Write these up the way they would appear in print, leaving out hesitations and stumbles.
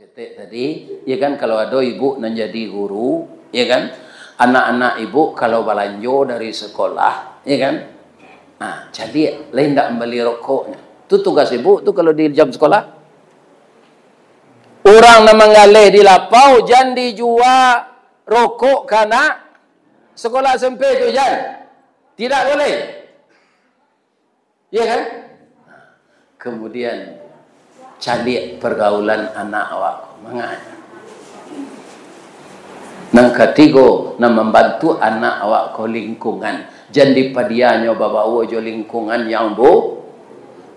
Ketik tadi, ya kan, kalau ada ibu nan jadi guru, ya kan, anak-anak ibu kalau balanjo dari sekolah, ya kan, nah jadi lain tak membeli rokoknya. Itu tugas ibu tuh kalau di jam sekolah. Orang nama ngale di lapau jangan dijual rokok karena sekolah SMP itu jangan, tidak boleh, ya kan. Kemudian cari pergaulan anak awak manganya. Nang ketiga, nang membantu anak awak ko lingkungan. Jadi padianya bawa jo lingkungan yang buruk. 3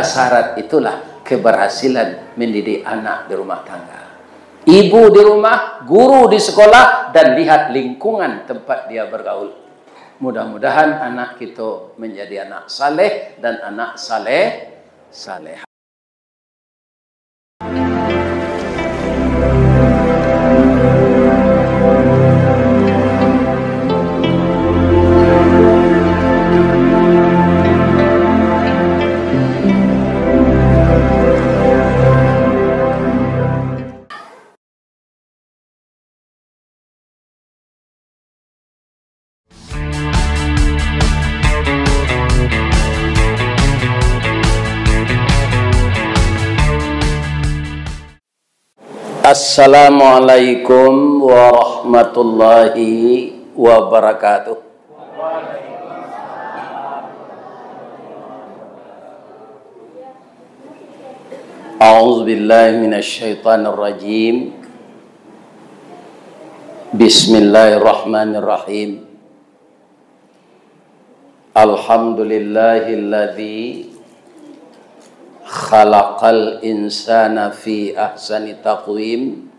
syarat itulah keberhasilan mendidik anak di rumah tangga. Ibu di rumah, guru di sekolah, dan lihat lingkungan tempat dia bergaul. Mudah-mudahan anak kita menjadi anak saleh dan anak saleh. Assalamualaikum warahmatullahi wabarakatuh. A'udzu billahi minasy syaithanir rajim. Bismillahirrahmanirrahim. Alhamdulillahilladzi khalaqal insana fi ahsani taqwim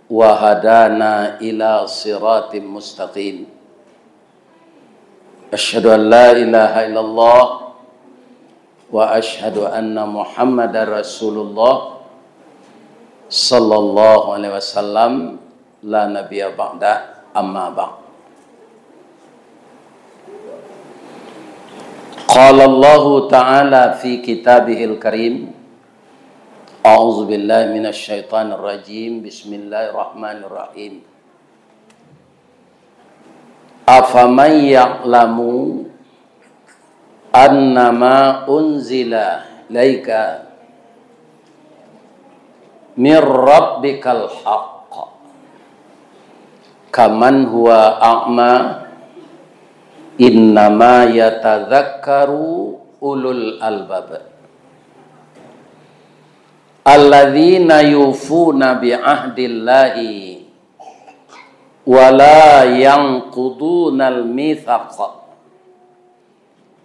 wa hadana ila siratim mustaqim. Asyhadu an la ilaha illallah wa asyhadu anna Muhammadar Rasulullah sallallahu alaihi wasallam la nabiyya ba'da amma ba'd. Qala Allah Ta'ala fi kitabihil karim. A'udzu billahi minasy syaithanir rajim. Bismillahirrahmanirrahim. Afaman ya'lamu annama unzila ilaika mir rabbikal haqq kaman huwa a'ma innama yatadzakkaru ulul albab alladzina yufuna bi'ahdillahi wa la yanqudunal mitsaq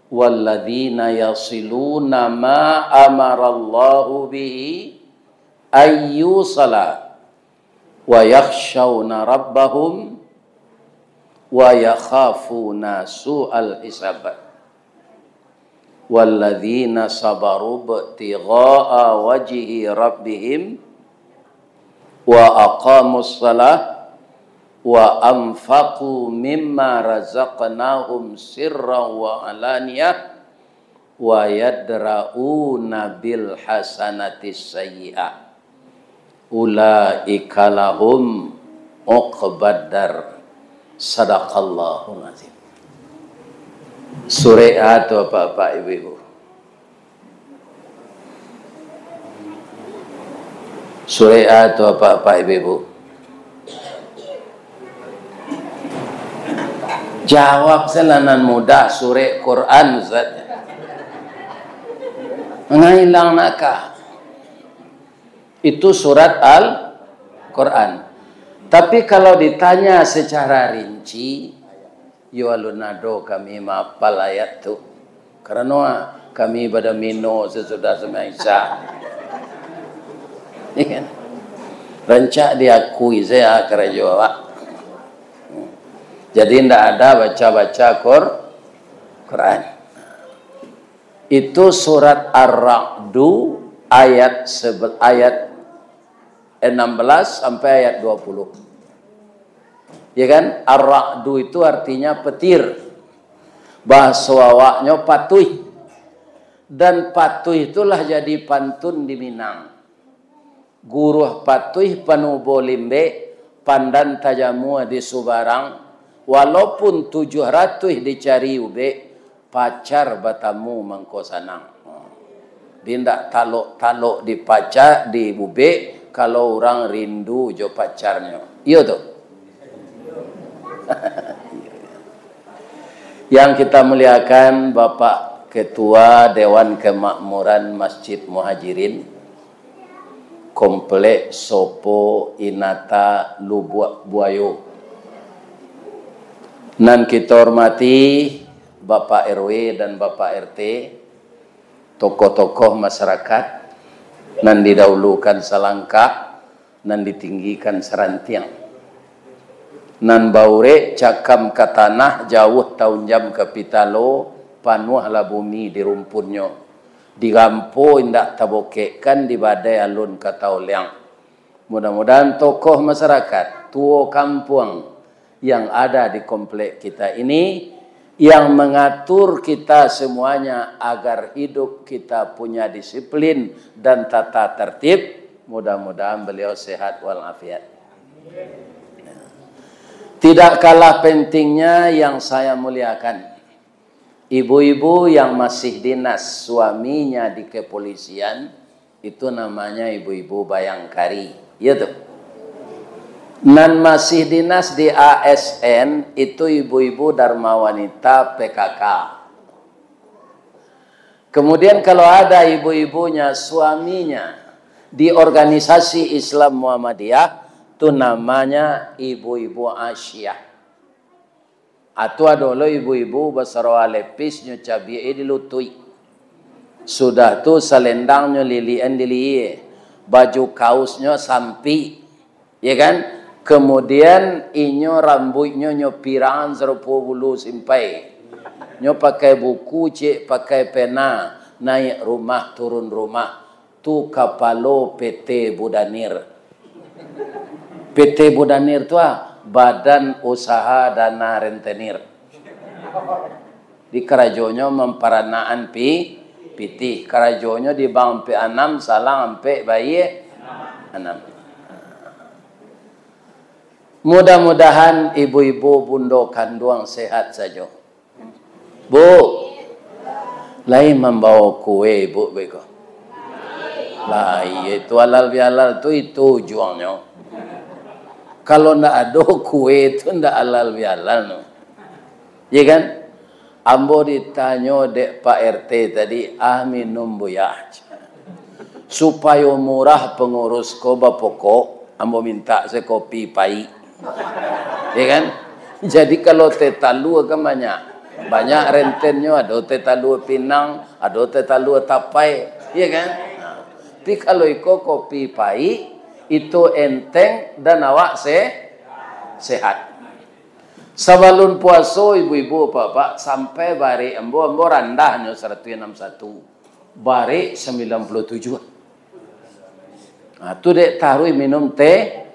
walladzina yasiluna ma amarallahu bihi ayyusala wa yakhshawna rabbahum wa yakhafuna su'al hisab walladzina sabaru ibtigha'a wajhi rabbihim wa aqamus salah wa anfaqu mimma razaqnahum sirran wa alaniyah wa yadra'una bil hasanatis sayyi'ah ulaika lahum uqbad dar. Sadaqallahul azim. Surah atau Bapak Ibu? Surah atau Bapak Ibu? Jawab selanan mudah, surah Quran Ustaz. Menghilang nakah. Itu surat Al-Quran. Tapi kalau ditanya secara rinci, yualunado kami mapal ayat tu. Karena kami pada mino sesudah semasa. Ikan. Rancak diakui saya kerja jawab. Jadi tidak ada baca-baca Quran. Itu surat Ar-Ra'du ayat 16 sampai ayat 20. Ya kan? Ar-Ra'du itu artinya petir. Bahasa awaknya patuh. Dan patuh itulah jadi pantun di Minang. Guruh patuh panubo limbe, pandan tajamu di Subarang, walaupun 700 dicari ube, pacar batamu mangko sanang. Bindak talok-talok di pacar di ube, kalau orang rindu jo pacarnya. Iya tuh. Yang kita muliakan Bapak Ketua Dewan Kemakmuran Masjid Muhajirin, Komplek Sopo Inata Lubuk Buayo. Nan kita hormati Bapak RW dan Bapak RT, tokoh-tokoh masyarakat, nan didahulukan selangkah, nan ditinggikan serantiang. Nan baure cakam ke tanah, jauh tahun jam ke pitalo, panuhlah bumi di rumpunnya. Digampo indak tabokekkan di badai alun ke tauliang. Mudah-mudahan tokoh masyarakat, tua kampung yang ada di komplek kita ini, yang mengatur kita semuanya agar hidup kita punya disiplin dan tata tertib. Mudah-mudahan beliau sehat walafiat. Tidak kalah pentingnya yang saya muliakan, ibu-ibu yang masih dinas suaminya di kepolisian, itu namanya ibu-ibu bayangkari. Ya tuh. Nan masih dinas di ASN, itu ibu-ibu Dharma Wanita PKK. Kemudian kalau ada ibu-ibunya suaminya di organisasi Islam Muhammadiyah, itu namanya ibu-ibu Asyah. Atau ada ibu-ibu basarawa lepis nyo cabai dilutui. Sudah tu selendangnya lilian diliye, baju kaosnya sampi, ya kan? Kemudian inyo rambutnya nyo pirang serupa bulu simpai. Nyo pakai buku, cik pakai pena, naik rumah turun rumah. Tu kapalo PT Budanir. PT Budanir tu Badan Usaha Dana Rentenir. Di kerajonyo memparanaan piti. Kerajonyo di bang P6 salang sampai bayi 6. Mudah-mudahan ibu-ibu bundo kanduang sehat saja. Bu, lain membawa kue bu beko. Lah itu halal bihalal tu itu juangnya. Kalau ndak ada kue itu ndak halal bihalal no. Ya kan? Ambo ditanya dek Pak RT tadi, minum buyah. Supaya murah pengurus koba pokok, ambo minta sekopi pai. Ya kan? Jadi kalau tetalu kan banyak rentennya, ada tetalu Pinang, ada tetalu Tapai, ya kan? Nah, tapi kalau iko kopi pai itu enteng dan awak sehat. Sebelum puasa ibu-ibu bapak sampai bari embo randahnya 161, bari 97. Nah, tu dek taruh minum teh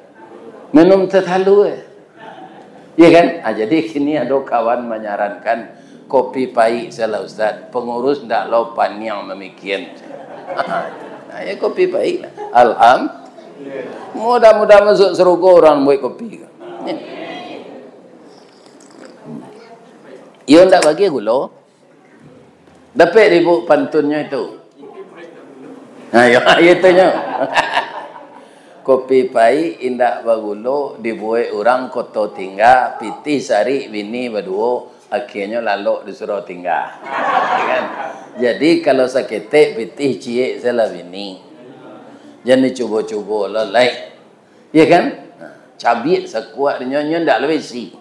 talu. Iya kan? Nah, jadi kini ada kawan menyarankan kopi pahit salah Ustaz. Pengurus ndak lopan yang memikian. Nah, ya kopi pahit. Alhamdulillah. Mudah-mudahan masuk surga orang buat kopi. Ia ndak bagi gula. Dapat ibu pantunnya itu. Nah, ya itunya. Kopi pai indak bagulo dibuat orang koto tinggal pitih sari bini berdua akhirnya lalu disuruh tinggal. Kan? Jadi kalau sakit pitih cie salah bini jangan coba-coba lalai, ya kan? Cabai sekuat nyonya ndak lebih si.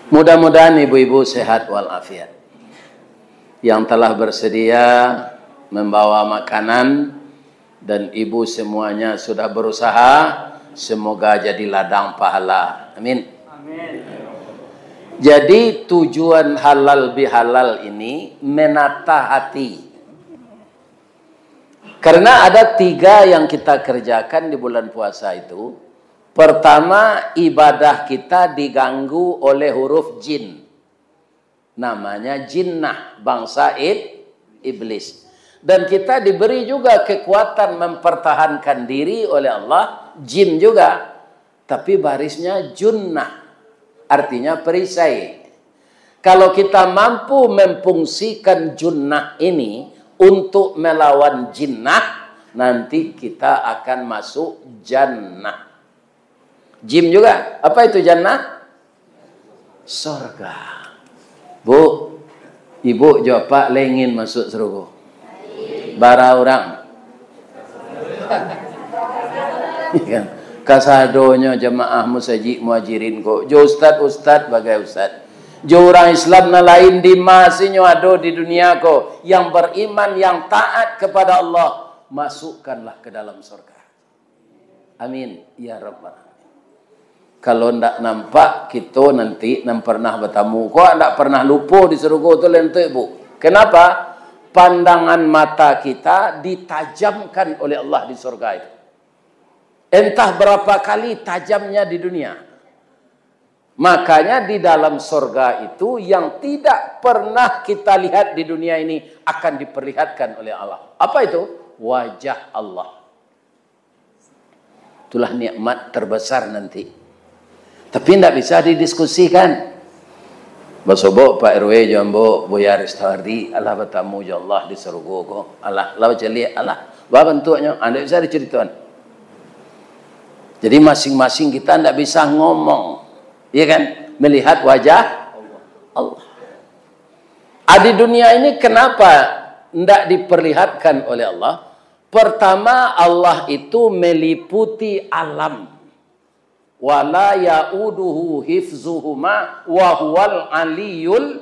Mudah-mudahan ibu-ibu sehat walafiat. Yang telah bersedia membawa makanan dan ibu semuanya sudah berusaha, semoga jadi ladang pahala. Amin. Amin. Jadi tujuan halal bihalal ini menata hati. Karena ada 3 yang kita kerjakan di bulan puasa itu. Pertama, ibadah kita diganggu oleh huruf jin. Namanya jinnah, bangsa iblis. Dan kita diberi juga kekuatan mempertahankan diri oleh Allah, jin juga. Tapi barisnya junnah, artinya perisai. Kalau kita mampu memfungsikan junnah ini untuk melawan jinnah, nanti kita akan masuk jannah. Jim juga. Apa itu jannah? Surga. Bu, ibu jawab, Pak lengin masuk surga. Bara orang. Kasadonya jemaah musajid muhajirin kok. Jo ustad bagai ustad. Jo orang Islam na lain di masinyo ado di dunia ko. Yang beriman, yang taat kepada Allah, masukkanlah ke dalam surga. Amin ya rabbal. Kalau ndak nampak kita nanti nam pernah bertamu. Kok ndak pernah lupa di surga tu lentuk bu. Kenapa? Pandangan mata kita ditajamkan oleh Allah di surga itu. Entah berapa kali tajamnya di dunia. Makanya di dalam surga itu yang tidak pernah kita lihat di dunia ini akan diperlihatkan oleh Allah. Apa itu? Wajah Allah. Itulah nikmat terbesar nanti. Tapi tidak bisa didiskusikan. Basobok Pak RW jambo Buya Restawardi Allah bertamu ya Allah di surga ko. Allah lawa jeli Allah. Ba bentuknya anda bisa diceritakan. Jadi masing-masing kita tidak bisa ngomong. Iya kan? Melihat wajah Allah. Di dunia ini kenapa tidak diperlihatkan oleh Allah? Pertama, Allah itu meliputi alam. Wala ya'uduhu hifzuhuma wa huwal aliyul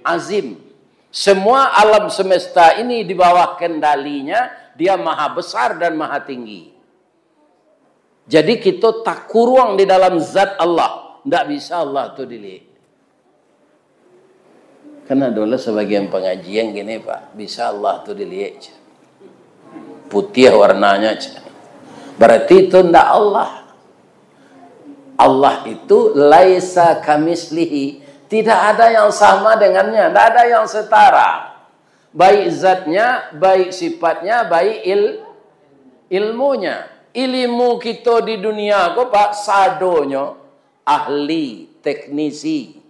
azim. Semua alam semesta ini di bawah kendalinya, dia maha besar dan maha tinggi. Jadi kita tak kurang di dalam zat Allah. Tidak bisa Allah itu dilihat. Karena dulu sebagian pengajian gini Pak, bisa Allah itu dilihat. Putih warnanya. Berarti itu tidak Allah. Allah itu laisa kamislihi, tidak ada yang sama dengannya, tidak ada yang setara. Baik zatnya, baik sifatnya, baik ilmunya. Ilmu kita di dunia kok Pak sadonya ahli, teknisi,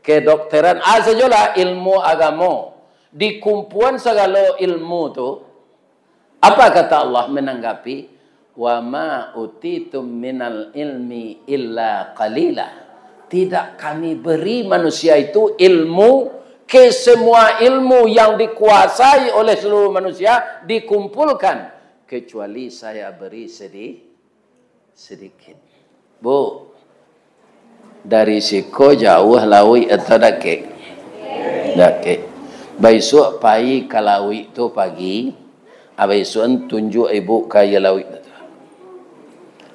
kedokteran, sajalah ilmu agama. Di kumpulan segala ilmu tu, apa kata Allah menanggapi? Wa ma utitum minal ilmi illa qalila. Tidak kami beri manusia itu ilmu, ke semua ilmu yang dikuasai oleh seluruh manusia dikumpulkan, kecuali saya beri sedikit. Bu, dari siko jauh lawi atau dake? Dake. Besok pagi kalawi itu pagi, besok tunjuk ibu kaya lawi.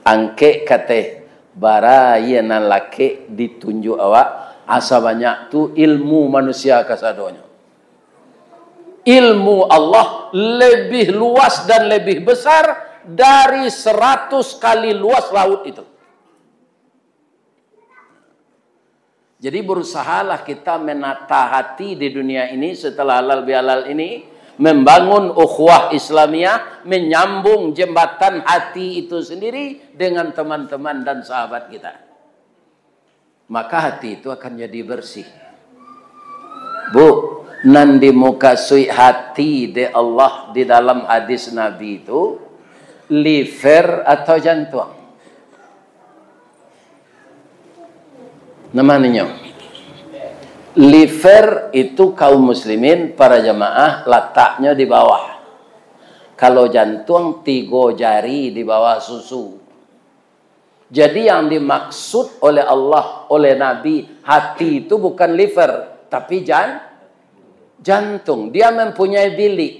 Angke kate bara yana laki ditunjuk awak asa banyak tu ilmu manusia kasadonya. Ilmu Allah lebih luas dan lebih besar dari 100 kali luas laut itu. Jadi berusahalah kita menata hati di dunia ini setelah halal bihalal ini, membangun ukhuwah Islamiyah, menyambung jembatan hati itu sendiri dengan teman-teman dan sahabat kita. Maka hati itu akan jadi bersih. Bu, nandi muka sui hati de Allah di dalam hadis Nabi itu liver atau jantung? Namanya liver itu kaum muslimin para jamaah letaknya di bawah. Kalau jantung 3 jari di bawah susu. Jadi yang dimaksud oleh Allah, oleh Nabi, hati itu bukan liver, tapi jantung. Dia mempunyai bilik.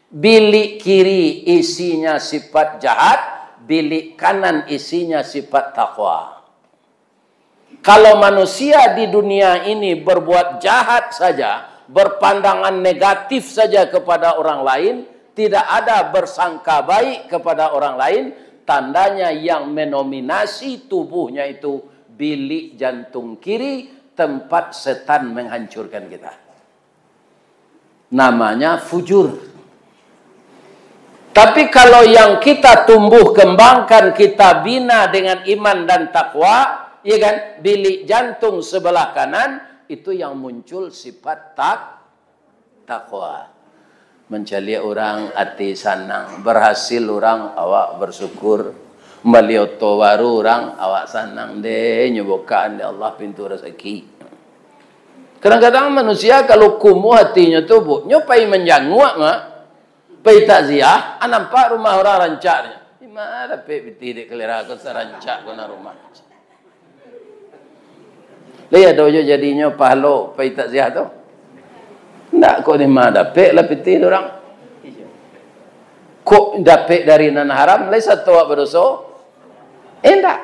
Bilik kiri isinya sifat jahat, bilik kanan isinya sifat takwa. Kalau manusia di dunia ini berbuat jahat saja, berpandangan negatif saja kepada orang lain, tidak ada bersangka baik kepada orang lain, tandanya yang menominasi tubuhnya itu bilik jantung kiri, tempat setan menghancurkan kita. Namanya fujur. Tapi kalau yang kita tumbuh kembangkan, kita bina dengan iman dan takwa, ya kan? Bilik jantung sebelah kanan, itu yang muncul sifat takwa. Mencari orang hati sanang, berhasil orang awak bersyukur, melioto waru orang awak sanang deh, nyobokaan deh Allah pintu rezeki. Kadang-kadang manusia kalau kumuh hatinya tu bu, nyopai menjanguak mah, pai takziah, nampak rumah orang rancaknya. Di mana pe biti kelera aku sarancak kena rumah. Lihat dojo jadinya pahlo pai takziah tu. Ndak kok di mana pe lah piti orang. Kok dapet dari nan haram, lai satu awak berdosa? Enggak.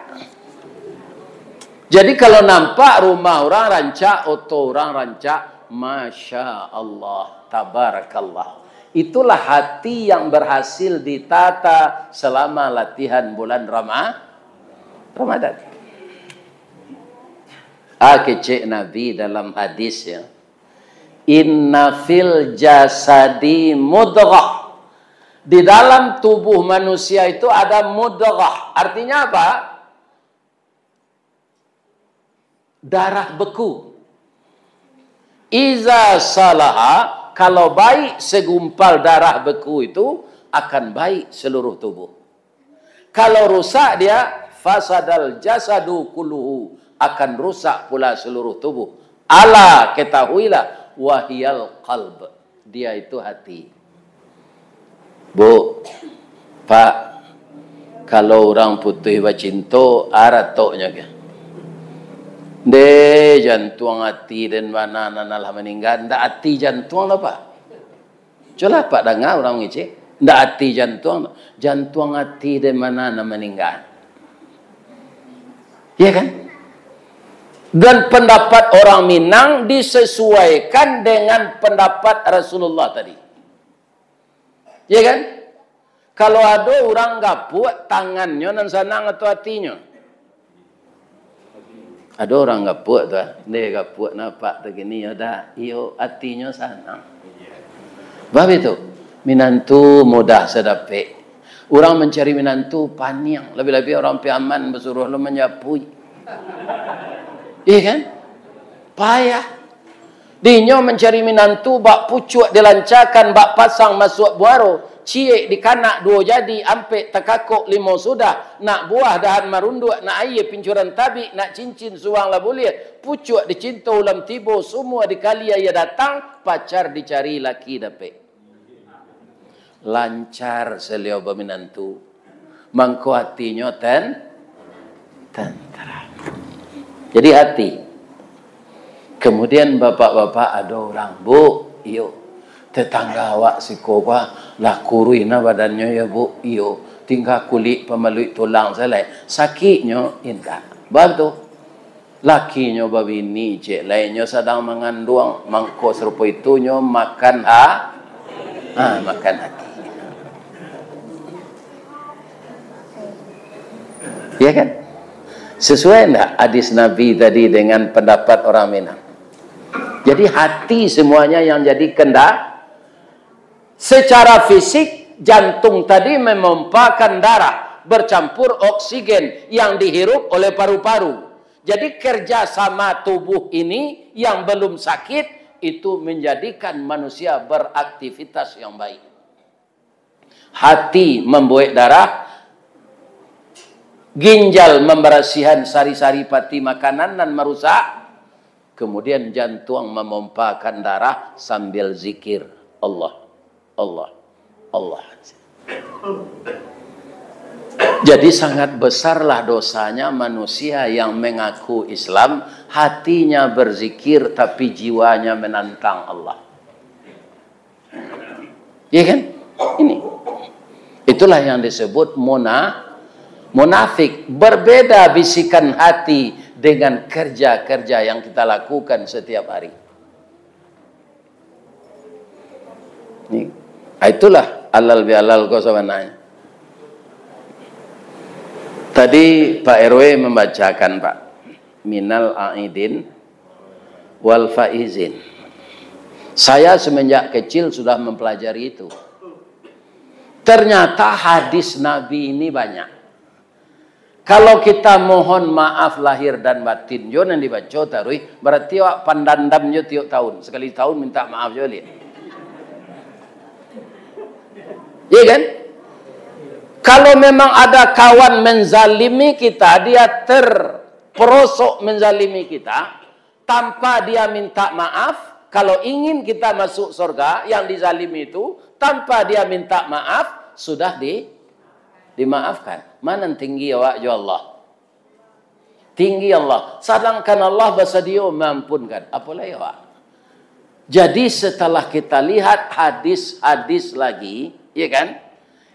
Jadi kalau nampak rumah orang rancak, oto orang rancak, Masya Allah, Tabarakallah. Itulah hati yang berhasil ditata selama latihan bulan Ramadan. Kecek Nabi dalam hadis ya. Inna fil jasadi mudghah. Di dalam tubuh manusia itu ada mudghah. Artinya apa? Darah beku. Iza salaha, kalau baik segumpal darah beku itu akan baik seluruh tubuh. Kalau rusak dia, fasadal jasadu kulluhu, akan rusak pula seluruh tubuh. Ala, ketahuilah, wahiyal qalb, dia itu hati. Bu, Pak, kalau orang putih bacinto, aratoknya ke? De jantung hati dan mana nanalah meninggal. Ndak hati jantung apa? Coba Pak dengar orang ngece. Ndak hati jantung. Jantung hati dan mana nana meninggal. Ya kan? Dan pendapat orang Minang disesuaikan dengan pendapat Rasulullah tadi. Ya kan? Kalau ada orang gapuk tangannya dan sanang atau hatinya. Ada orang gapuk tu, dia gapuk nampak begini ya dah, iyo hatinya sanang. Sebab itu minantu mudah sedapik. Orang mencari minantu panjang, lebih-lebih orang piaman bersuruh lu menyapui. Iya kan? Payah. Dinyo mencari minantu bak pucuk dilancakan, bak pasang masuk buaro. Cie di kanak dua jadi, ampe tekakok limo sudah, nak buah dahan marunduk, nak air pincuran tabi, nak cincin suang lah boleh, pucuk dicinta ulam tibo, semua dikali ia datang, pacar dicari laki dapet. Lancar selio berminantu, mangko hatinya tentera. Jadi hati. Kemudian bapak-bapak ada orang, bu, iyo. Tetangga awak si koba lah kuruina badannya ya bu, iyo tinggal kulit pemeluk tulang selai sakitnya indah. Bantu lakinya babini cek lainnya sedang mengandung mangko serupa itunya makan makan hati. Ya kan? Sesuai enggak hadis Nabi tadi dengan pendapat orang Minang? Jadi hati semuanya yang jadi kendak. Secara fisik, jantung tadi memompakan darah bercampur oksigen yang dihirup oleh paru-paru. Jadi kerjasama tubuh ini yang belum sakit itu menjadikan manusia beraktivitas yang baik. Hati membuat darah, ginjal membersihkan sari-sari pati makanan dan merusak, kemudian jantung memompakan darah sambil zikir Allah. Allah, Allah. Jadi sangat besarlah dosanya manusia yang mengaku Islam, hatinya berzikir tapi jiwanya menantang Allah. Ya kan? Ini. Itulah yang disebut munafik. Berbeda bisikan hati dengan kerja-kerja yang kita lakukan setiap hari. Ini. Itulah alal bihalal kau sebenarnya. Tadi Pak RW membacakan Pak minal aidin wal faizin. Saya semenjak kecil sudah mempelajari itu. Ternyata hadis Nabi ini banyak. Kalau kita mohon maaf lahir dan batin, jo yang dibaca tarui, berarti wak pandandam jo tiap tahun. Sekali tahun minta maaf jo lihat. Iya kan? Kalau memang ada kawan menzalimi kita, dia terperosok menzalimi kita, tanpa dia minta maaf, kalau ingin kita masuk surga, yang dizalimi itu, tanpa dia minta maaf, sudah dimaafkan. Mana tinggi awak ya Allah? Tinggi Allah. Sedangkan Allah bersedia mengampunkan. Apalagi awak? Jadi setelah kita lihat hadis-hadis lagi, ya kan?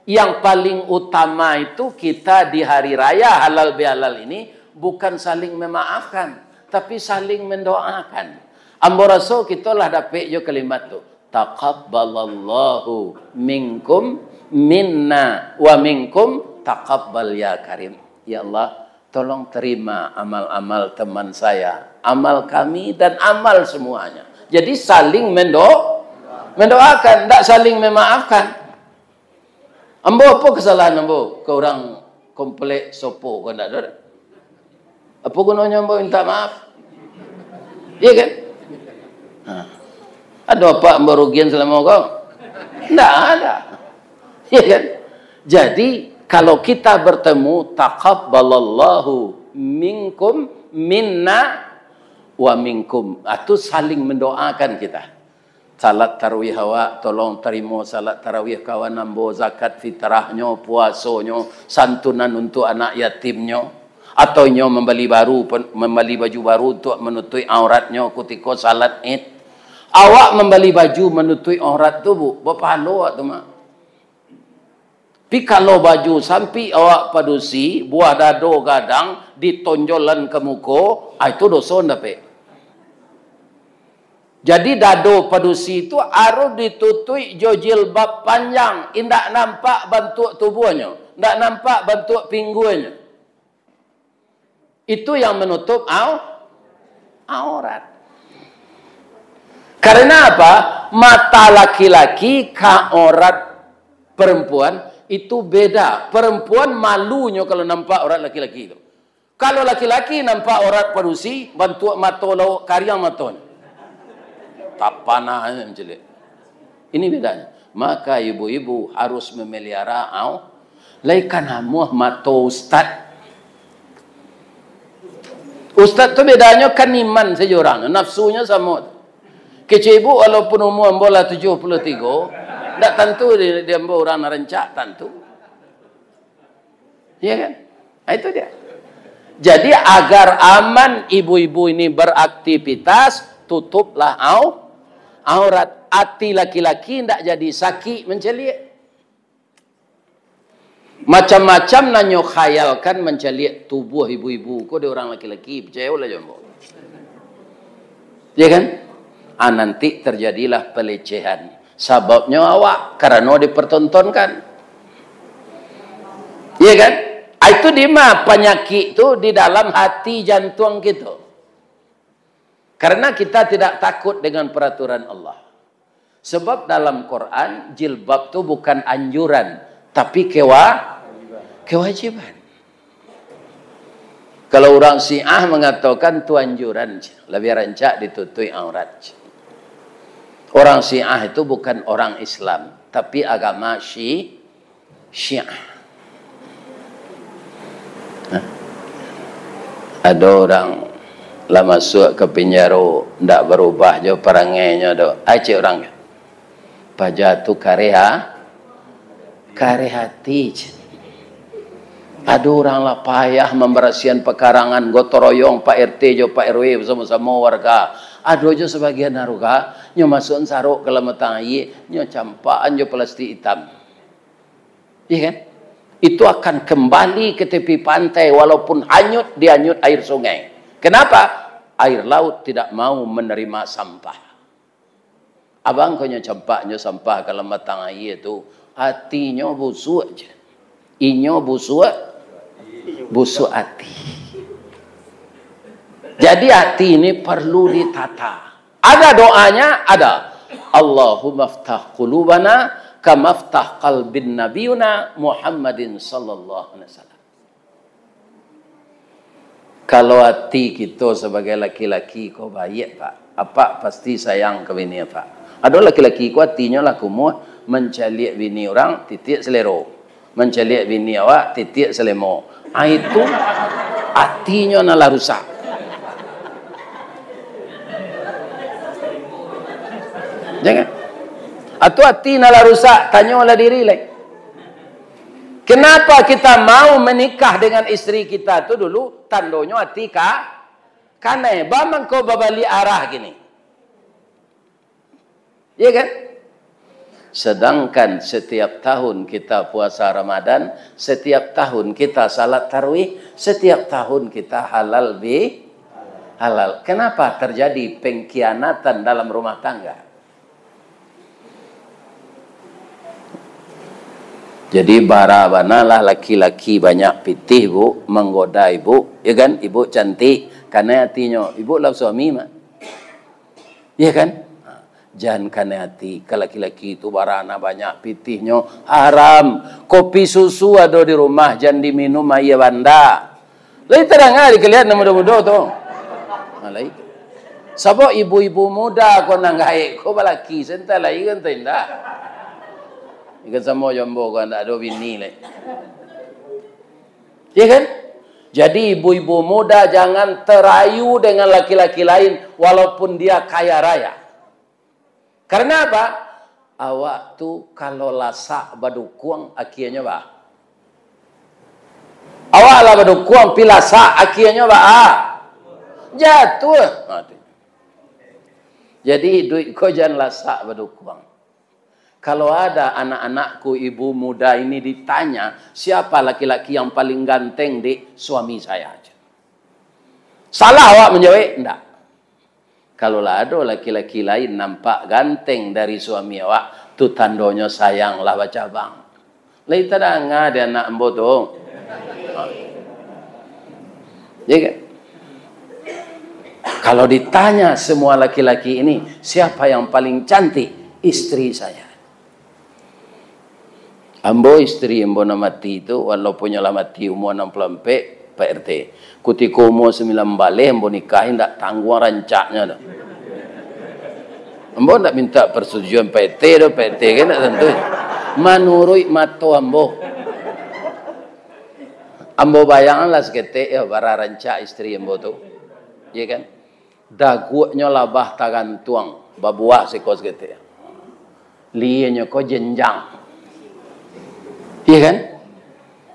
Yang paling utama itu kita di hari raya halal bihalal ini bukan saling memaafkan, tapi saling mendoakan. Ambo rasul kita lah dapat jo kalimat tu. Taqabbalallahu minkum minna wa minkum taqabbal ya karim. Ya Allah, tolong terima amal-amal teman saya, amal kami dan amal semuanya. Jadi saling mendoakan, tidak saling memaafkan. Ambo apa kesalahan ambo? Ke orang komplek sopo kau tidak ada? Apa gunanya ambo minta maaf? Iya kan? Ada apa ambo rugian selama kau? Tidak ada. Iya kan? Jadi kalau kita bertemu taqabbalallahu minkum minna wa minkum, itu saling mendoakan kita. Salat tarawih awak, tolong terima salat tarawih kawan ambo, zakat fitrahnya, puasanya, santunan untuk anak yatimnya, atau nyo membeli baju baru untuk menutupi auratnya ketika salat Id. Awak membeli baju menutupi aurat tu bu, berpahala tu mak. Tapi kalau baju sampai awak padusi, buah dado gadang, ditonjolan ke muka, itu dosa ndape. Jadi dado padusi itu harus ditutupi jo jilbab panjang, indak nampak bentuk tubuhnya, indak nampak bentuk pinggulnya. Itu yang menutup aurat. Karena apa? Mata laki-laki ke aurat perempuan itu beda. Perempuan malunya kalau nampak aurat laki-laki itu. Kalau laki-laki nampak aurat padusi, bentuk mata lauk kariang matanya. Tak panah macam ni. Ini bedanya. Maka ibu-ibu harus memelihara laikan hamuh mata ustaz. Ustaz tu bedanya kan iman saja orang, nafsunya sama. Kecil ibu walaupun umur bola 73, tak tentu dia orang rancak tentu. Iya kan? Itu dia. Jadi agar aman ibu-ibu ini beraktivitas, tutuplah aurat. Hati laki-laki tidak jadi sakit mencelik. Macam-macam nanyo khayalkan mencelik tubuh ibu-ibu. Kok dia orang laki-laki? Percaya lah jombo. Ya kan? Nanti terjadilah pelecehan. Sebabnya awak karena dipertontonkan. Ya kan? Itu di mana penyakit itu di dalam hati jantung kita. Karena kita tidak takut dengan peraturan Allah. Sebab dalam Quran, jilbab itu bukan anjuran, tapi kewajiban. Kalau orang Syiah mengatakan itu anjuran, lebih rancak ditutupi aurat. Orang Syiah itu bukan orang Islam, tapi agama Syiah. Ada orang lah masuk ke penjara, tidak berubah je perangainya do. Acik orang paja tu kare hati. Ada orang lah payah membersihan pekarangan, gotong royong Pak RT jo Pak RW bersama-sama warga. Ada jo sebagian warga nyo masuk saruk ke lemah air, nyo campaan jo plastik hitam. Iya kan? Itu akan kembali ke tepi pantai walaupun hanyut dihanyut air sungai. Kenapa? Air laut tidak mau menerima sampah. Abang kau campaknya sampah kalau matang air itu hatinya busuk aja. Inyo busuk hati. Jadi hati ini perlu ditata. Ada doanya, ada. Allahumma ftah qulubana kama ftah qalbin nabiyuna Muhammadin sallallahu alaihi wasallam. Kalau hati kita sebagai laki-laki kau baik, Pak. Apa pasti sayang ke bini, Pak. Ada laki-laki kau hatinya laku mau mencaliak bini orang, titik selero. Mencaliak bini awak, titik selemo. Itu hatinya nalah rusak. Jangan. Atau hati nalah rusak, tanyalah diri lagi. Kenapa kita mau menikah dengan istri kita tu dulu tandonyo hati kane bamang kau babali arah gini. Iya kan? Sedangkan setiap tahun kita puasa Ramadan, setiap tahun kita salat tarawih, setiap tahun kita halal halal. Kenapa terjadi pengkhianatan dalam rumah tangga? Jadi barabanalah laki-laki banyak pitih, Bu, menggoda ibu, ya kan? Ibu cantik karena hatinya. Ibu lah suami mah. Ya kan? Jangan karena hati. Kalau laki-laki itu barana banyak pitihnya haram. Kopi susu ada di rumah jangan diminum ayah banda. Lai terang ada kelihatan muda-muda tu. Malai. Sabo ibu-ibu muda kau nanggai kau balaki sentai lagi kan tidak. Ikan sama jombo kan tak ada bini lagi. Ya kan? Jadi ibu-ibu muda jangan terayu dengan laki-laki lain walaupun dia kaya raya. Karena apa? Awak tu kalau lasak badukuang akhirnya ba. Awak lah badukuang pilasa akhirnya ba. Jatuh. Jadi duit kau jangan lasak badukuang. Kalau ada anak-anakku ibu muda ini ditanya, siapa laki-laki yang paling ganteng di suami saya aja. Salah awak menjawab? Enggak. Kalau ada laki-laki lain nampak ganteng dari suami awak, tu tandonya sayang lah baca bang. Lai tadang ada anak bodoh. Ya kan? Kalau ditanya semua laki-laki ini, siapa yang paling cantik? Istri saya. Ambo istri ambo na mati itu walaupun nyala mati umur 64 Pak RT. Ketika umur 9 balik ambo nikahin tak tanggung rancaknya dah. Ambo tak minta persetujuan Pak RT dah, Pak RT kan tak tentu. Menurut mato ambo. Ambo bayanganlah seketik ya bara rancak istri ambo tu. Ya kan? Dagunya labah tagan tuang babuah sekos seketik. Lianya ko jenjang. Iya kan?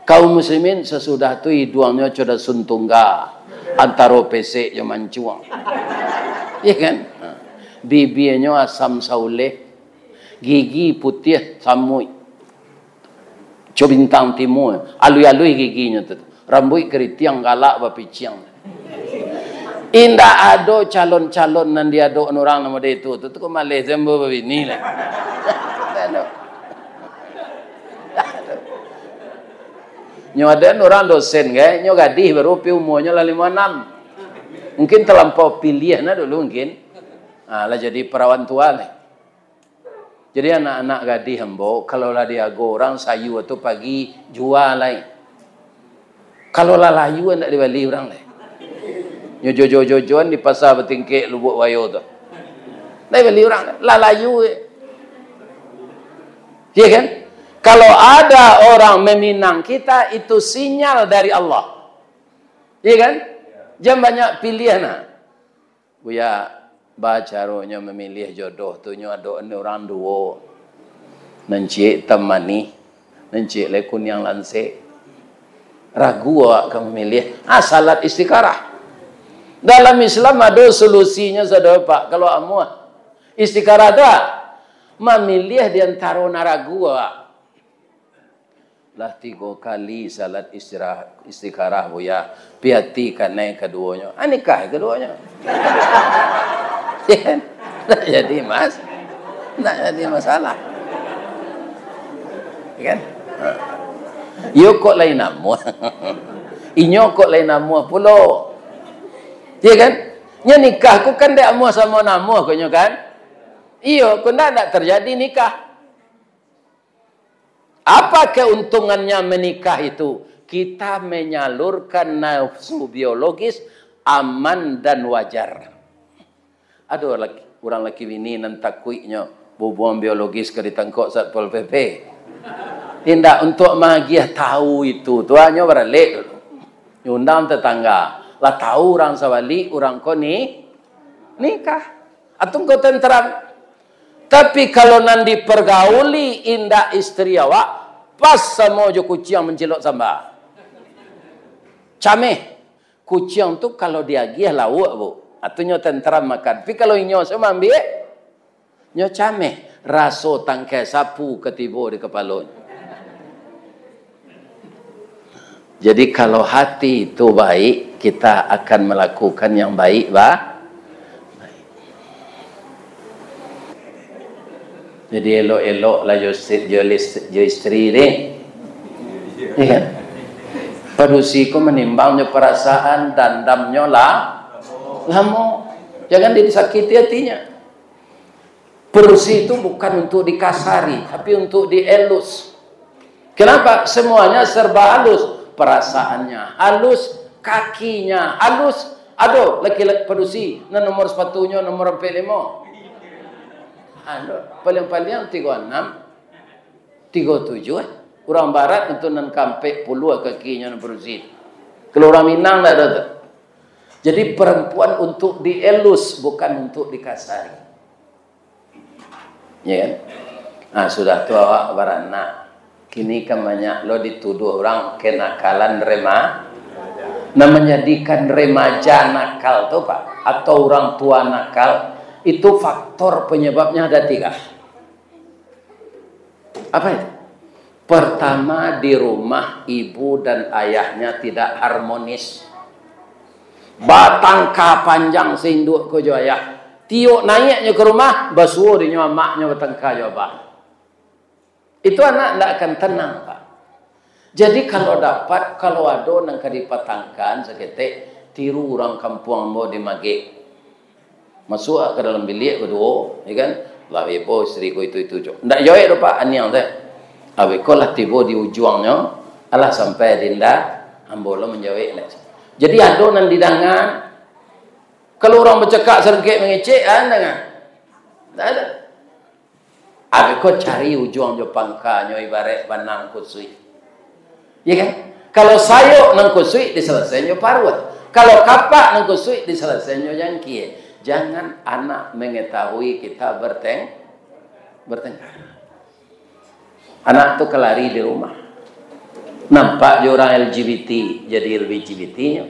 Kaum muslimin sesudah tu hiduangnya coda suntungga antara PC yang mancuang. Iya kan? Bibinya asam sauleh, gigi putih samui. Cobintang timur, alui-alui giginya tu. Rambut keritiang galak bapiciang. Indah ada calon-calon nan dia ada orang nama dia tu kok Malaysia mbo begini lah. Nyo ada orang dosen kan, nyo gadih baru pi umurnya lah 56. Mungkin terlampau pilihan dulu mungkin. Lah jadi perawan tua lah. Jadi anak-anak gadih hembo, kalau lah dia orang sayu atau pagi jual lah. Kalau lah layu nak dibeli orang lah. Nyo jojo-jojoan di pasar Betingkek Lubuk Wayo tu. Nak beli orang lah layu. Iya kan? Kalau ada orang meminang kita, itu sinyal dari Allah. Iya kan? Jangan banyak pilihan. Buya bacaronya memilih jodoh tu nyo ada orang dua. Nencik temani, nencik lekun yang lansik. Ragu awak akan memilih. Salat istikharah. Dalam Islam ada solusinya saudara Pak. Kalau amu istikharah tak, memilih di antara ragu awak. Lah 3 kali salat istikharah buya piati kanai keduanya. Nikah keduanya. Tak jadi tak jadi masalah. Kan? Yo kok lain nama. Inyo kok lain nama pula. Iya kan? Nya nikah ku kan dak amuh sama namuh konyo kan? Iya, ku ndak terjadi nikah. Apa keuntungannya menikah itu? Kita menyalurkan nafsu biologis aman dan wajar. Aduh, orang laki ini nanti kuiknya hubungan biologis ke ditangkok Satpol PP. Tidak untuk magia tahu itu. Tuanya beralik dulu. Undang tetangga. Lah tahu orang sawali, orang koni nikah. Atau kau tenteram. Tapi kalau nanti pergauli indah istri awak, pas sama jo kucing mencelok sambal. Cameh. Kucing tu kalau dia gih lawak bu. Atau nyo tenteram makan. Tapi kalau nyo sama ambil, nyo cameh. Raso tangkai sapu ketibo di kepala. Jadi kalau hati itu baik, kita akan melakukan yang baik, baik. Jadi elok-elok lah jo istri ni. Iya. Padusiku menimbangnya perasaan dan damnya lamo. Jangan disakiti hatinya. Padusi itu bukan untuk dikasari, tapi untuk dielus. Kenapa? Semuanya serba halus. Perasaannya halus, kakinya halus. Aduh, laki-laki padusi, nomor sepatunya nomor 45. Aduh, paling-paling 36, 37. Orang barat itu nan kampe puluh kakinya nan padusi. Kalau orang Minang tak ada. Jadi perempuan untuk dielus, bukan untuk dikasari. Ya kan? Nah, sudah tua awak beranak. Kini kan banyak lo dituduh orang kenakalan menjadikan remaja nakal tuh Pak, atau orang tua nakal, itu faktor penyebabnya ada 3. Apa itu? Pertama, di rumah ibu dan ayahnya tidak harmonis. Batang ka panjang sinduk ke jo ayah. Tiok naiknya ke rumah, basuh di nyawa maknya batang ka jo abah. Itu anak tidak akan tenang, Pak. Jadi kalau dapat, kalau ada yang kadipatangkan seketik, tiru orang kampung mau dimage. Masuk ke dalam bilik kedua, ya kan? Lah ibu istriku itu. Ndak joy do Pak aniang teh. Abi kolah tiba di ujungnya, alah sampai dinda ambolo menjawab. Jadi ada nan didangan. Kalau orang bercakap sergek mengecek dengan. Tak ada. Abi kau cari ujung jo pangkanya ibarat banang kusui. Ya kan? Kalau sayuk nang kusui diselesainya parut. Kalau kapak nang kusui diselesainya jangkie. Jangan anak mengetahui kita bertengkar. Anak tu kelari di rumah. Nampak dia orang LGBT jadi LGBT-nya.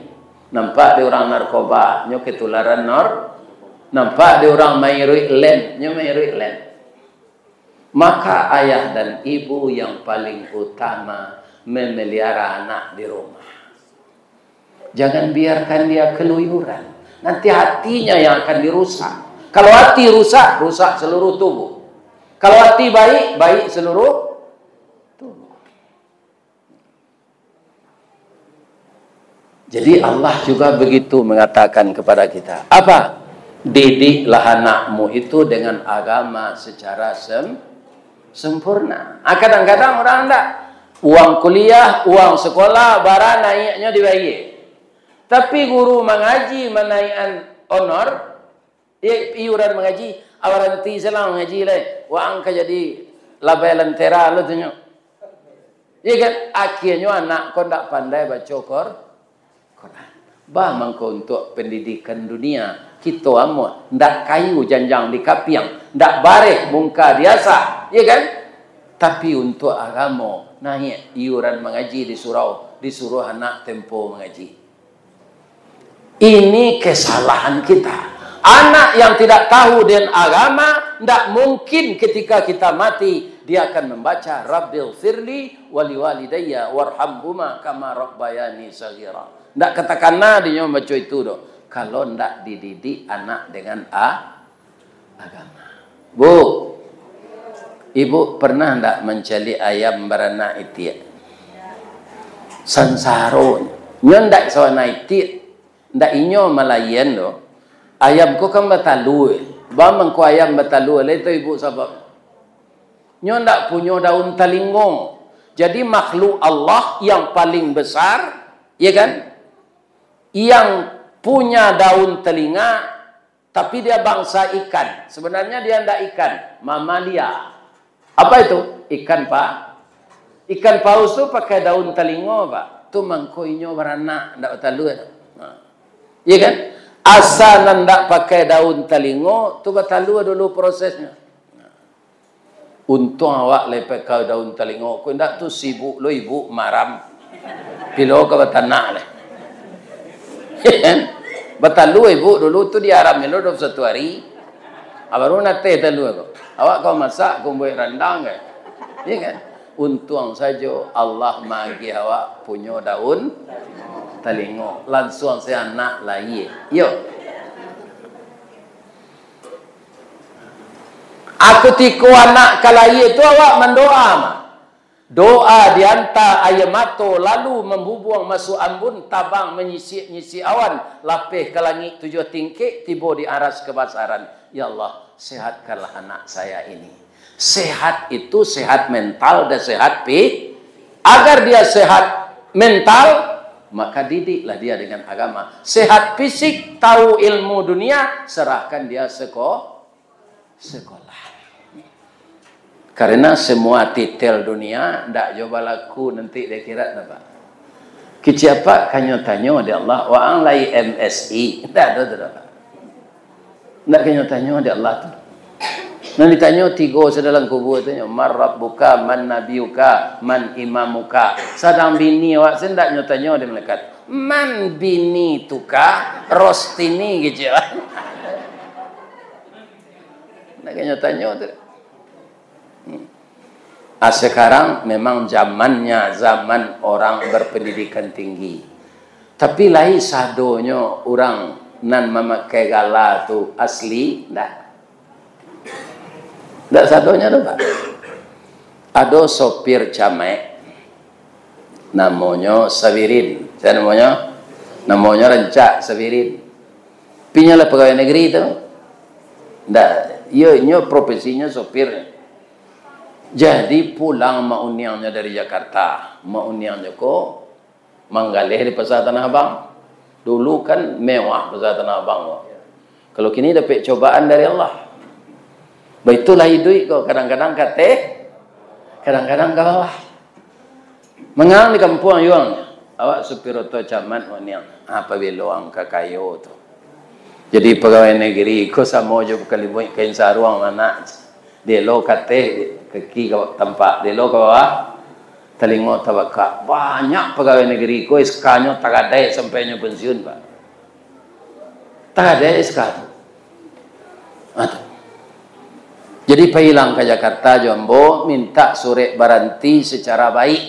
Nampak dia orang narkoba nya ketularan nampak dia orang main ruik nya main ruik len. Maka ayah dan ibu yang paling utama memelihara anak di rumah. Jangan biarkan dia keluyuran. Nanti hatinya yang akan dirusak. Kalau hati rusak, rusak seluruh tubuh. Kalau hati baik, baik seluruh tubuh. Jadi Allah juga begitu mengatakan kepada kita. Apa? Didiklah anakmu itu dengan agama secara sempurna. Kadang-kadang orang enggak. Uang kuliah, uang sekolah, barang naiknya dibagi. Tapi guru mengaji menaikkan honor, iuran mengaji, awaran ti salam mengaji lah. Wang ka jadi labai lentera lo tunyo. Iya kan? Akhirnya anak kau tak pandai baca Quran. Bah mangko untuk pendidikan dunia kita amo ndak kayu janjang di kapiang, ndak bareh muka biasa, iya kan? Tapi untuk agama naik iuran mengaji disuruh anak tempo mengaji. Ini kesalahan kita. Anak yang tidak tahu dengan agama, tidak mungkin ketika kita mati dia akan membaca Rabbil firli wali walidayya warhamhuma kama rabbayani saghira. Tidak katakanlah dia membaca itu doh. Kalau tidak dididik anak dengan agama. Bu, ibu pernah tidak mencari ayam beranak itik? Sansaro. Nyo ndak sawana itik. ndak inyo malayan do. Ayam ko kan batalu. Ba mangko ayam batalu le itu ibu sebab. Nyo ndak punya daun talingong. Jadi makhluk Allah yang paling besar, ya kan? Yang punya daun telinga, tapi dia bangsa ikan. Sebenarnya dia ndak ikan, mamalia. Apa itu? Ikan Pak. Ikan paus tu pakai daun telinga Pak. Tu mangkoinyo beranak ndak batalu. Ya kan? Asal ndak pakai daun telinga, tu batalu dulu prosesnya. Untung awak lepek kau daun telinga. Kau ndak tu sibuk lo ibu maram. Pilo ke batanak le. Batalu ibu dulu tu diaram lo 21 hari. Baru nate telu aku. Awak kau masak kau buat rendang ke? Ya kan? Untung saja Allah magi awak punya daun telinga. Langsung saya nak lahir. Yo. Aku tiku anak kalai itu awak mendoa mah. Doa diantar air mata lalu membubuang masuk ambun tabang menyisi awan lapih ke langit 7 tingkik tiba di aras kebasaran. Ya Allah, sehatkanlah anak saya ini. Sehat itu sehat mental dan sehat agar dia sehat mental maka didiklah dia dengan agama. Sehat fisik, tahu ilmu dunia, serahkan dia sekolah. Karena semua titel dunia ndak coba laku nanti dia kira apa. Kiciapa kanyo-tanyo di Allah wa ang lai MSI. Ndak ada apa. Ndak kanyo-tanyo di Allah tu. Nanti tanyo tiga sedalam kubur tu man rabbuka man nabiyuka man imamuka. Sadang bini awak sendak nyotanyo di malaikat. Man bini tuka rostini gitu. Ndak kanyo-tanyo tu. Sekarang memang zamannya zaman orang berpendidikan tinggi. Tapi lain sadonyo orang nan memakai gala tu asli ndak. Ndak sadonyo tu Pak. Ada sopir camek namanya Sabirin. Saya namanya Rencak Sabirin. Pinyalah pegawai negeri tu. Ndak, nyo profesinya sopir. Jadi pulang mauniangnya dari Jakarta, mauniangnya ko Manggaleh di Pasar Tanah Abang. Dulu kan mewah Pasar Tanah Abang. Kalau kini dapat cobaan dari Allah. Baitulah duit kau kadang-kadang kate, kadang-kadang kalah. Mengang di kampung yuang. Awak supir oto camat mauniang. Apa beloang ke kayu tu. Jadi pegawai negeri ko samo jo kaliboy kain saruang anak. Dia lo kate kaki ke tempat dia lo ke bawah telinga tabaka banyak pegawai negeri ko iskanyo tagadai sampai nyo pensiun Pak. Tagadai iskan. Jadi pailang ke Jakarta Jombo minta surat baranti secara baik.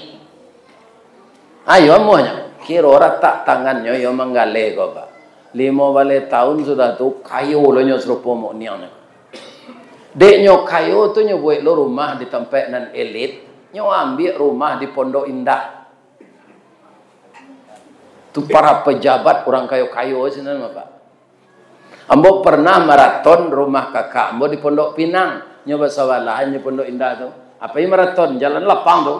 Ayo amuanya kira orang tak tangannya yo menggale ko Pak. 5 balik tahun sudah tu kayu lo nyo serupa mo niang. Dek nyo kayu tu nyo buat lo rumah di tempat nan elit, nyo ambil rumah di Pondok Indah. Tu para pejabat orang kayu-kayu sini Pak. Ambo pernah maraton rumah kakak ambo di Pondok Pinang, nyo basawalahan di Pondok Indah tu. Apa yang maraton jalan lapang tu.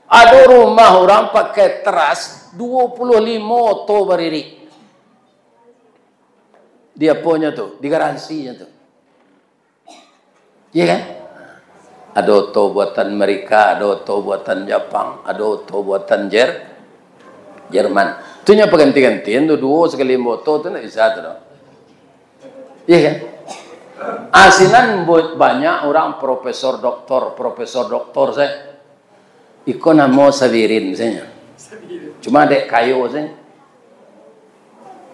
Ada rumah orang pakai teras 25 to berdiri. Dia punya tu, digaransinya tu. Iya kan? Ada oto buatan Amerika, ada oto buatan Jepang, ada oto buatan Jerman. Itu nya pengganti-gantian tu dua sekali moto tu nak bisa tu. Iya kan? Asinan banyak orang profesor doktor saya. Iko namo Sabirin saya. Cuma dek kayu saya.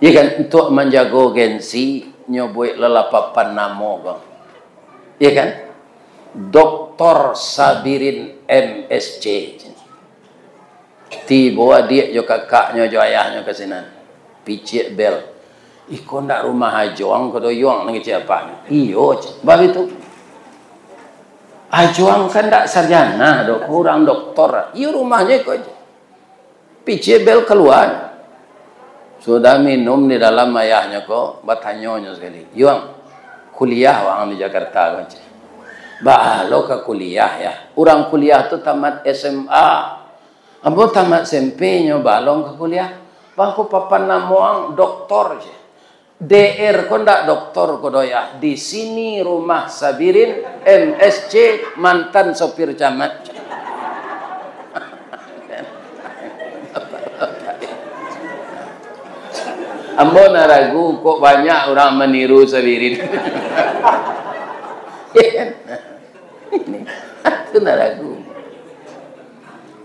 Iya kan? Untuk menjaga gensi nyobuik lelapapan namo bang. Iya kan? Dr. Sabirin MSc. Tiba dia jo kakaknya jo ayahnya ke sini. Picik bel. Iko ndak rumah ajoang ko doyong nang siapa? Iyo, bab itu. Ajoang kan ndak sarjana, dok kurang doktor. Iyo rumahnya ko. Picik bel keluar. Sudah minum di dalam ayahnya kok, batanyonya sekali. Yung kuliah wang di Jakarta kan. Lo ke kuliah ya. Orang kuliah tu tamat SMA. Ambo tamat SMP nyo balong ke kuliah. Bangku papan namuang doktor je. DR ko ndak doktor ko doya. Di sini rumah Sabirin MSC mantan sopir camat. Ambo naragu kok banyak orang meniru Sabirin. Ini itu naragu.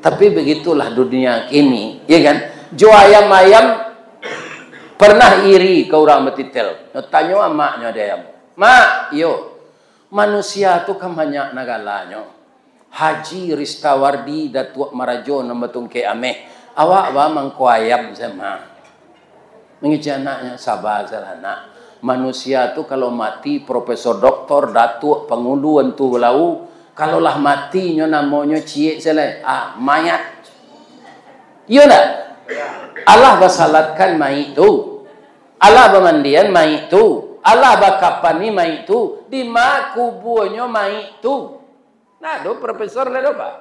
Tapi begitulah dunia kini, ya kan? Jo ayam-ayam pernah iri ke orang betitel. Tanya maknya dia ayam. Mak, yo. Manusia tu kan banyak nagalanya. Haji Ristawardi Datuk Marajo nambatung ke ameh. Awak ba mangko ayam sama. Mengici anaknya sabar salah nak. Manusia tu kalau mati profesor doktor datuk penguluan tu belau. Kalau lah matinya namanya ciek salah. Mayat. Iya tak? Allah basalatkan mayit tu. Allah bamandian mayit tu. Allah bakapani mayit tu. Di ma kubunya mayit tu. Nah, do profesor lah do pak.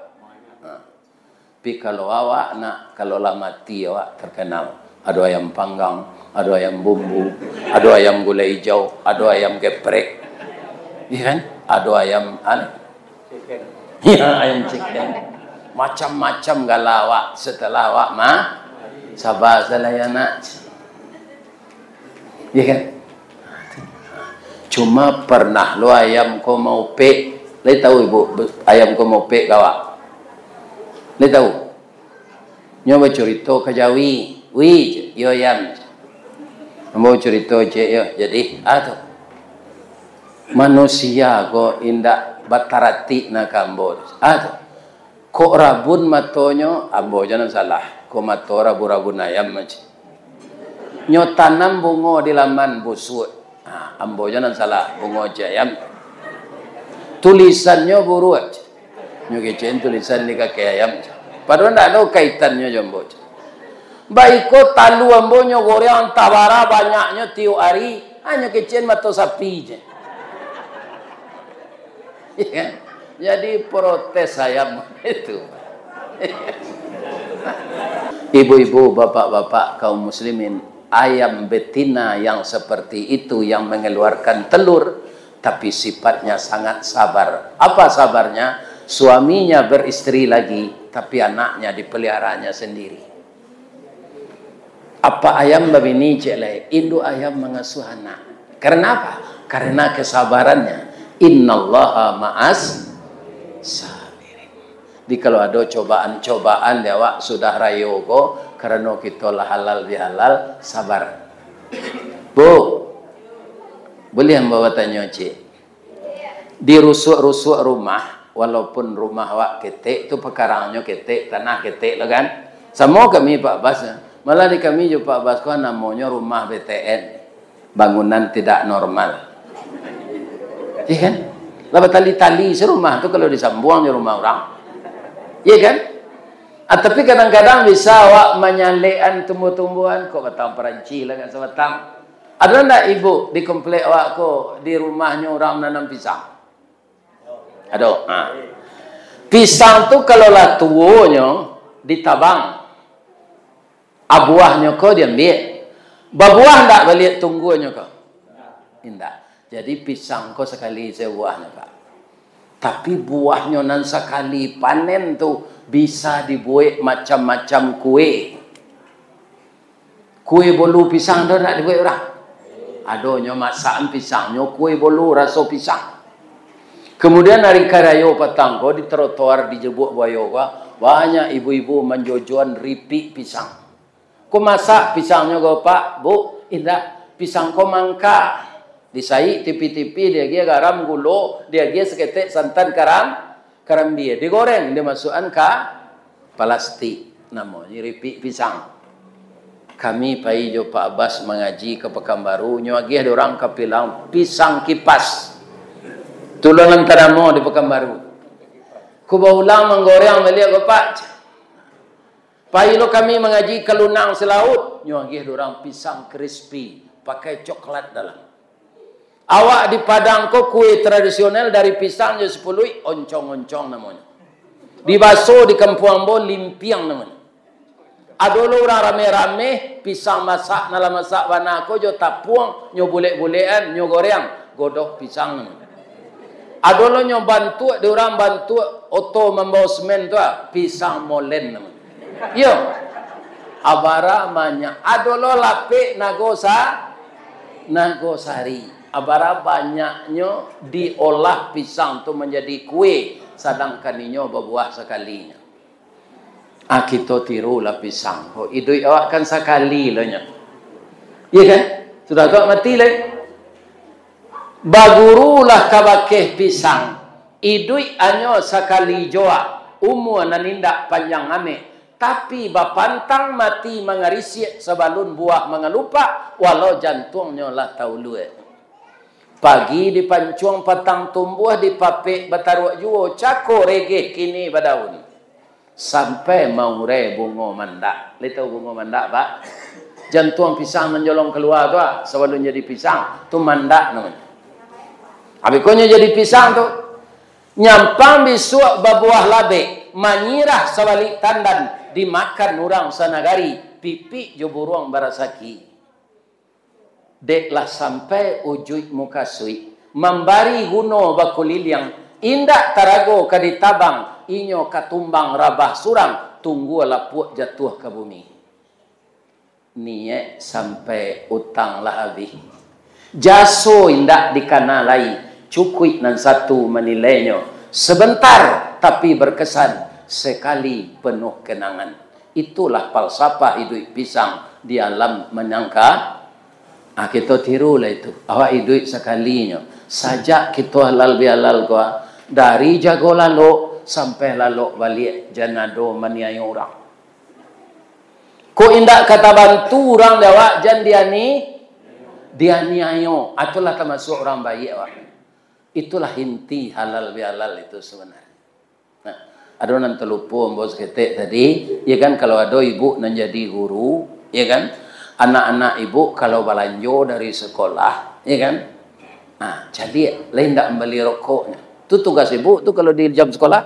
Tapi kalau awak nak, kalau lah mati awak terkenal. Ada ayam panggang, ada ayam bumbu, ada ayam gulai hijau, ada ayam geprek, iya kan? Ada ayam chicken. Ya, ayam chicken. Macam-macam galawak setelah awak sabar salah ya nak. Iya kan? Cuma pernah lo ayam ko mau pek, le tahu ibu ayam ko mau pek gawak. Le tahu? Nyoba cerita ke Jawi. Wih, yo ayam. Mau cerita je yo. Jadi, tu. Manusia ko indak batarati na kambo. Tu. Ko rabun matonyo, ambo jangan salah. Ko mato rabu-rabun ayam macam. Nyo tanam bungo di laman busuk. Ambo jangan salah. Bungo je ayam. Tulisannya buruat. Nyo kecen tulisan di kaki ayam. Padahal ndak ada kaitannya jombo. Baiko talu ambonyo goreang tabara banyaknya tiu ari hanya kecil mato sapi je. Ya, jadi protes ayam itu. Ibu-ibu, bapak-bapak kaum muslimin, ayam betina yang seperti itu yang mengeluarkan telur tapi sifatnya sangat sabar. Apa sabarnya? Suaminya beristri lagi tapi anaknya dipeliharanya sendiri. Apa ayam babini celai, induk ayam mengasuh anak. Karena apa? Karena kesabarannya. Innallaha ma'as sabirin. Jadi kalau ada cobaan-cobaan dia awak sudah rayo ko karena kita lah halal bihalal sabar. Bu, boleh membawa tanya cik. Di rusuk-rusuk rumah, walaupun rumah awak ketek tu pekarangnya ketek, tanah ketek lah kan. Sama kami Pak Bas. Malah di kami juga Pak Basko namanya rumah BTN, bangunan tidak normal. Iya kan? Lah tali-tali serumah tu kalau disambuang di rumah orang. Iya kan? Tapi kadang-kadang bisa awak menyalekan tumbuh-tumbuhan kok batang peranci lah kan sebatang. Ada enggak ibu di komplek awak kok di rumahnya orang nanam pisang? Ada. Pisang tu kalau lah tuanya ditabang. Abuahnya kau diambil. Babuah tak balik tunggunya kau? Tidak. Jadi pisang kau sekali sebuahnya Pak. Tapi buahnya nan sekali panen tu bisa dibuat macam-macam kue. Kue bolu pisang tu tak dibuat orang. Adanya masakan pisangnya kue bolu rasa pisang. Kemudian hari karayo petang kau di trotoar di jebuk bayo kau banyak ibu-ibu menjojoan ripik pisang. Ko masak pisangnya go Pak, Bu, indah pisang ko mangka. Disai tipi-tipi dia gia garam gulo, dia gia seketek santan karam dia. Digoreng, dimasukkan ke plastik. Namanya ripik pisang. Kami pai jo Pak Abbas mengaji ke Pekanbaru, nyo agi ada orang kapilang pisang kipas. Tulangan tadamo di Pekanbaru. Ku baulang menggoreng melia go Pak. Pailo kami mengaji ke Lunang Selaut, nyuagih dorang pisang crispy pakai coklat dalam. Awak di Padang ko kue tradisional dari pisangnya 10 oncong-oncong namanya. Di Baso di Kampung Ambo limpiang namanya. Adolo orang rame-rame pisang masak dalam masak wana ko jo tapuang nyo boleh-bolehan nyo goreng godok pisang namanya. Adolo nyo bantu orang bantu oto membawa semen tu pisang molen namanya. Yo, abara banyak. Adolo lapik nagosari. Abara banyaknya diolah pisang tu menjadi kue, sedangkan inyo berbuah sekalinya. Kita tirulah pisang. Oh, idui awak kan sekali lah nya. Iya kan? Sudah tu mati lah. Bagurulah kabakeh pisang. Idui anyo sekali joa. Umur nanindak panjang ame. Tapi bapantang mati mengarisik sebalun buah mengelupa walau jantungnya lah tahu luwe. Pagi di pancuang patang tumbuh di papik bataruak juo cako regeh kini badaun. Sampai mau re bungo mandak. Lihat bungo mandak pak? Jantung pisang menjolong keluar tu sebalun jadi pisang tu mandak namanya. Abikonya jadi pisang tu nyampang bisuak babuah labe manyirah sebalik tandan. Dimakan orang sanagari pipi joburuang barasaki deklah sampai ujui muka sui membari guno bakulil yang indak tarago kaditabang inyo katumbang rabah surang tunggu lapuk jatuh ke bumi niye sampai utang lah habis jaso indak dikanalai cukui nan satu menilainya sebentar tapi berkesan sekali penuh kenangan. Itulah falsafah hidup pisang di alam menyangka. Kita tirulah itu. Awak hidup sekalinya. Sajak kita halal bihalal gua dari jago lalu sampai lalu balik janado maniai orang. Ko indak kata bantu orang dawak jan diani ayo. Itulah termasuk orang baik awak. Itulah inti halal bihalal itu sebenarnya. Ada orang terlupa bos ketek tadi, ya kan kalau ada ibu nan jadi guru, ya kan anak-anak ibu kalau belanjo dari sekolah, ya kan, jadi lain tak membeli rokoknya. Itu tugas ibu tu kalau di jam sekolah.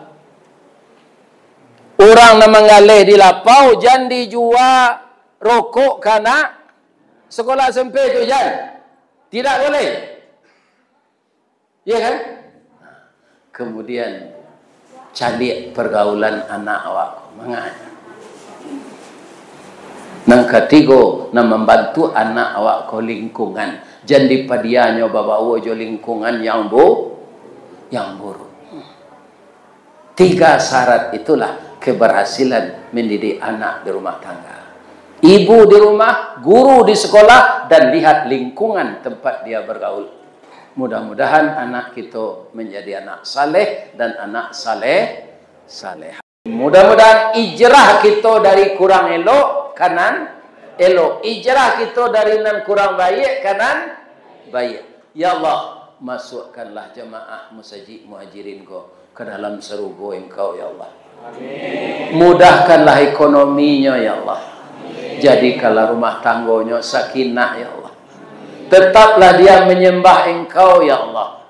Orang nak mengalih di lapau jangan dijual rokok karena sekolah SMP tu jangan, tidak boleh, ya kan? Kemudian cari pergaulan anak awak manganya. Nang ketiga, nak membantu anak awak ko lingkungan. Jadi padianya bawa jo lingkungan yang buruk. 3 syarat itulah keberhasilan mendidik anak di rumah tangga. Ibu di rumah, guru di sekolah, dan lihat lingkungan tempat dia bergaul. Mudah-mudahan anak kita menjadi anak saleh dan anak saleh. Mudah-mudahan ijrah kita dari kurang elok kanan elok. Ijrah kita dari nan kurang baik kanan baik. Ya Allah, masukkanlah jemaah musajid muhajirin ko ke dalam serugo Engkau ya Allah. Amin. Mudahkanlah ekonominya ya Allah. Jadikanlah rumah tanggonya sakinah ya Allah. Tetaplah dia menyembah Engkau ya Allah.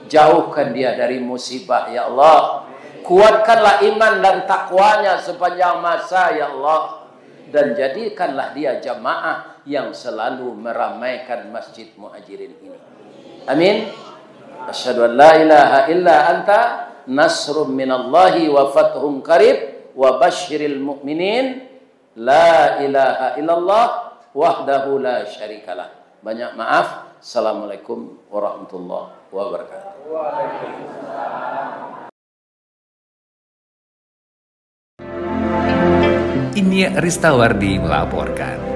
Jauhkan dia dari musibah ya Allah. Kuatkanlah iman dan takwanya sepanjang masa ya Allah. Dan jadikanlah dia jamaah yang selalu meramaikan masjid muhajirin ini. Amin. Asyhadu an la ilaha illa anta nasrum minallahi wa fathun qarib wa basyiril mu'minin. La ilaha illallah wahdahu la syarikalah. Banyak maaf. Assalamualaikum warahmatullahi wabarakatuh. Ini Ristawardi melaporkan.